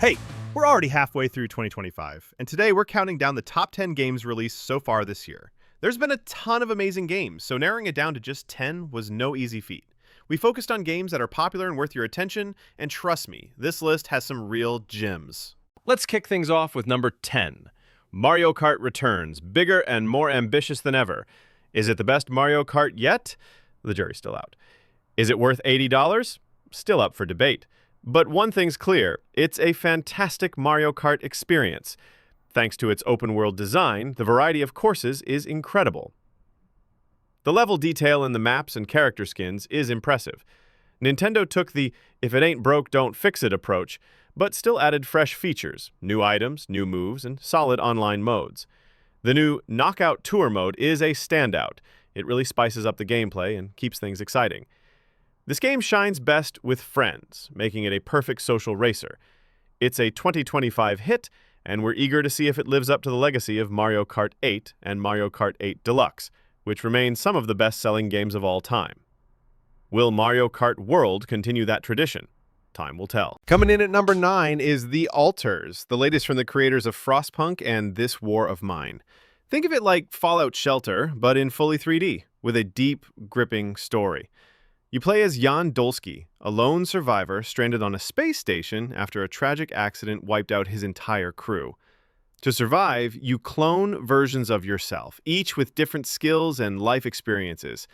Hey, we're already halfway through 2025, and today we're counting down the top 10 games released so far this year. There's been a ton of amazing games, so narrowing it down to just 10 was no easy feat. We focused on games that are popular and worth your attention, and trust me, this list has some real gems. Let's kick things off with number 10. Mario Kart returns, bigger and more ambitious than ever. Is it the best Mario Kart yet? The jury's still out. Is it worth $80? Still up for debate. But one thing's clear, it's a fantastic Mario Kart experience. Thanks to its open-world design, the variety of courses is incredible. The level detail in the maps and character skins is impressive. Nintendo took the if it ain't broke, don't fix it approach, but still added fresh features, new items, new moves, and solid online modes. The new Knockout Tour mode is a standout. It really spices up the gameplay and keeps things exciting. This game shines best with friends, making it a perfect social racer. It's a 2025 hit, and we're eager to see if it lives up to the legacy of Mario Kart 8 and Mario Kart 8 Deluxe, which remain some of the best-selling games of all time. Will Mario Kart World continue that tradition? Time will tell. Coming in at number 9 is The Alters, the latest from the creators of Frostpunk and This War of Mine. Think of it like Fallout Shelter, but in fully 3D, with a deep, gripping story. You play as Jan Dolsky, a lone survivor stranded on a space station after a tragic accident wiped out his entire crew. To survive, you clone versions of yourself, each with different skills and life experiences.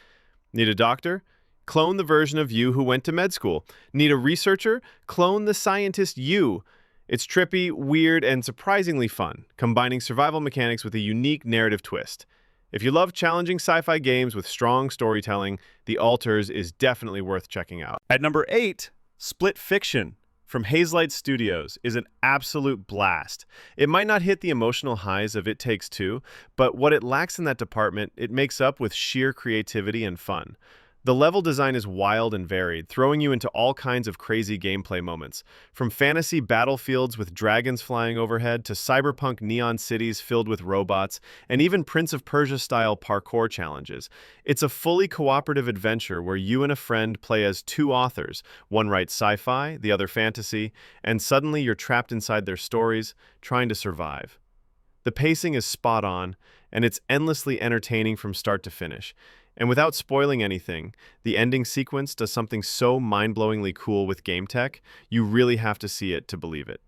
Need a doctor? Clone the version of you who went to med school. Need a researcher? Clone the scientist you. It's trippy, weird, and surprisingly fun, combining survival mechanics with a unique narrative twist. If you love challenging sci-fi games with strong storytelling, The Alters is definitely worth checking out. At number 8, Split Fiction from Hazelight Studios is an absolute blast. It might not hit the emotional highs of It Takes Two, but what it lacks in that department, it makes up with sheer creativity and fun. The level design is wild and varied, throwing you into all kinds of crazy gameplay moments. From fantasy battlefields with dragons flying overhead to cyberpunk neon cities filled with robots, and even Prince of Persia-style parkour challenges. It's a fully cooperative adventure where you and a friend play as two authors. One writes sci-fi, the other fantasy, and suddenly you're trapped inside their stories, trying to survive. The pacing is spot on, and it's endlessly entertaining from start to finish. And without spoiling anything, the ending sequence does something so mind-blowingly cool with game tech, you really have to see it to believe it.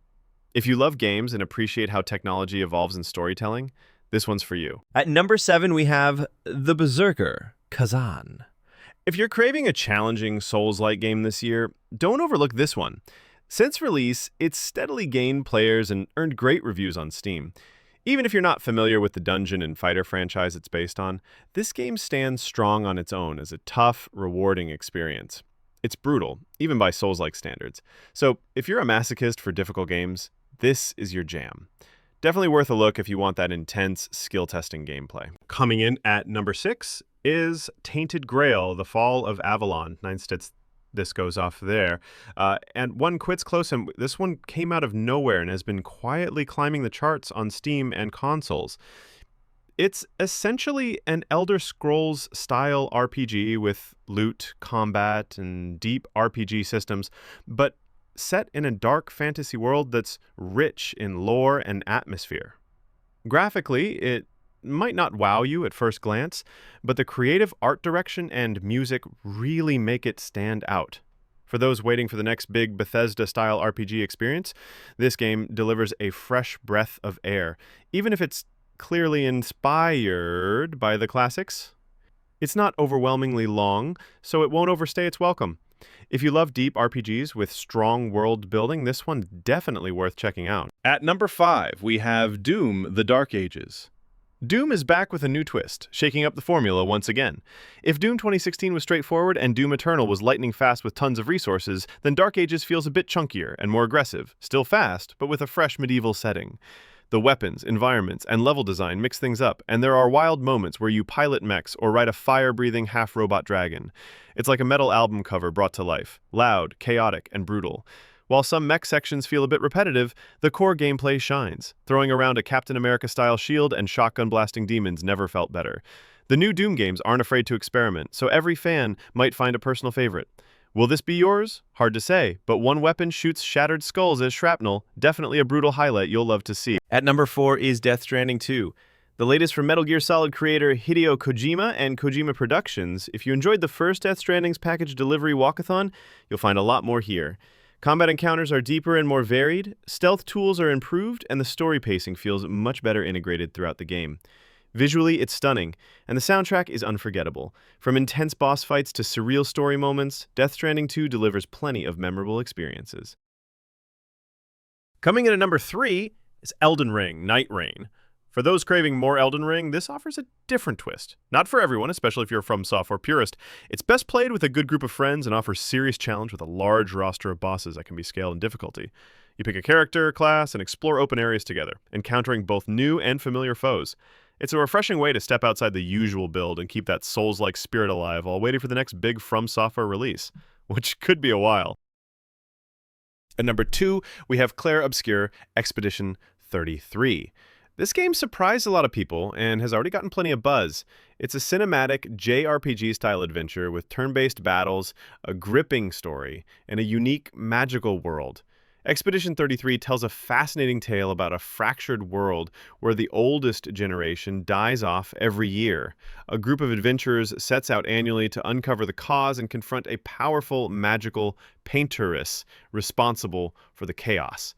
If you love games and appreciate how technology evolves in storytelling, this one's for you. At number 7, we have the Berserker Kazan. If you're craving a challenging Souls-like game this year, don't overlook this one. Since release, it's steadily gained players and earned great reviews on Steam. Even if you're not familiar with the dungeon and fighter franchise it's based on, this game stands strong on its own as a tough, rewarding experience. It's brutal, even by Souls-like standards. So if you're a masochist for difficult games, this is your jam. Definitely worth a look if you want that intense, skill-testing gameplay. Coming in at number 6 is Tainted Grail, The Fall of Avalon. This goes off there. And one quits close, and this one came out of nowhere and has been quietly climbing the charts on Steam and consoles. It's essentially an Elder Scrolls-style RPG with loot, combat, and deep RPG systems, but set in a dark fantasy world that's rich in lore and atmosphere. Graphically, it might not wow you at first glance, but the creative art direction and music really make it stand out. For those waiting for the next big Bethesda-style RPG experience, this game delivers a fresh breath of air, even if it's clearly inspired by the classics. It's not overwhelmingly long, so it won't overstay its welcome. If you love deep RPGs with strong world building, this one's definitely worth checking out. At number 5, we have Doom: The Dark Ages. Doom is back with a new twist, shaking up the formula once again. If Doom 2016 was straightforward and Doom Eternal was lightning fast with tons of resources, then Dark Ages feels a bit chunkier and more aggressive, still fast, but with a fresh medieval setting. The weapons, environments, and level design mix things up, and there are wild moments where you pilot mechs or ride a fire-breathing half-robot dragon. It's like a metal album cover brought to life, loud, chaotic, and brutal. While some mech sections feel a bit repetitive, the core gameplay shines. Throwing around a Captain America-style shield and shotgun-blasting demons never felt better. The new Doom games aren't afraid to experiment, so every fan might find a personal favorite. Will this be yours? Hard to say, but one weapon shoots shattered skulls as shrapnel, definitely a brutal highlight you'll love to see. At number 4 is Death Stranding 2. The latest from Metal Gear Solid creator Hideo Kojima and Kojima Productions. If you enjoyed the first Death Stranding's package delivery walkathon, you'll find a lot more here. Combat encounters are deeper and more varied, stealth tools are improved, and the story pacing feels much better integrated throughout the game. Visually, it's stunning, and the soundtrack is unforgettable. From intense boss fights to surreal story moments, Death Stranding 2 delivers plenty of memorable experiences. Coming in at number 3 is Elden Ring, Nightreign. For those craving more Elden Ring, this offers a different twist. Not for everyone, especially if you're a From Software purist. It's best played with a good group of friends and offers serious challenge with a large roster of bosses that can be scaled in difficulty. You pick a character, class, and explore open areas together, encountering both new and familiar foes. It's a refreshing way to step outside the usual build and keep that Souls-like spirit alive while waiting for the next big From Software release, which could be a while. At number 2, we have Clare Obscure Expedition 33. This game surprised a lot of people and has already gotten plenty of buzz. It's a cinematic JRPG-style adventure with turn-based battles, a gripping story, and a unique magical world. Expedition 33 tells a fascinating tale about a fractured world where the oldest generation dies off every year. A group of adventurers sets out annually to uncover the cause and confront a powerful, magical painteress responsible for the chaos.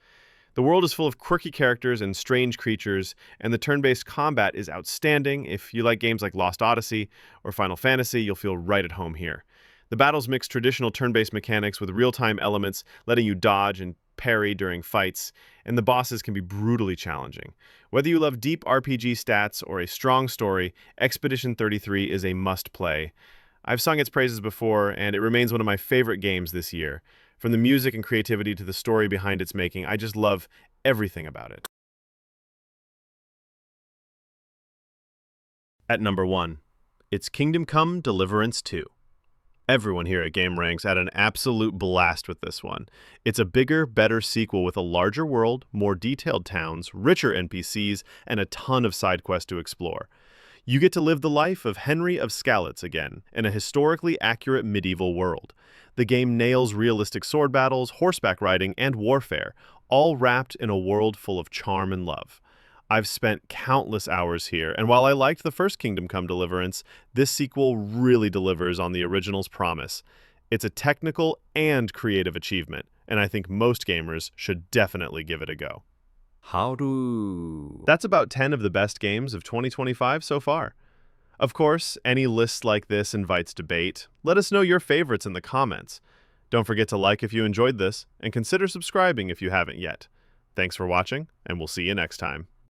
The world is full of quirky characters and strange creatures, and the turn-based combat is outstanding. If you like games like Lost Odyssey or Final Fantasy, you'll feel right at home here. The battles mix traditional turn-based mechanics with real-time elements, letting you dodge and parry during fights, and the bosses can be brutally challenging. Whether you love deep RPG stats or a strong story, Expedition 33 is a must-play. I've sung its praises before, and it remains one of my favorite games this year. From the music and creativity to the story behind its making, I just love everything about it. At number 1, it's Kingdom Come: Deliverance 2. Everyone here at GameRanks had an absolute blast with this one. It's a bigger, better sequel with a larger world, more detailed towns, richer NPCs, and a ton of side quests to explore. You get to live the life of Henry of Skalitz again, in a historically accurate medieval world. The game nails realistic sword battles, horseback riding, and warfare, all wrapped in a world full of charm and love. I've spent countless hours here, and while I liked the first Kingdom Come: Deliverance, this sequel really delivers on the original's promise. It's a technical and creative achievement, and I think most gamers should definitely give it a go. That's about 10 of the best games of 2025 so far. Of course, any list like this invites debate. Let us know your favorites in the comments. Don't forget to like if you enjoyed this, and consider subscribing if you haven't yet. Thanks for watching, and we'll see you next time.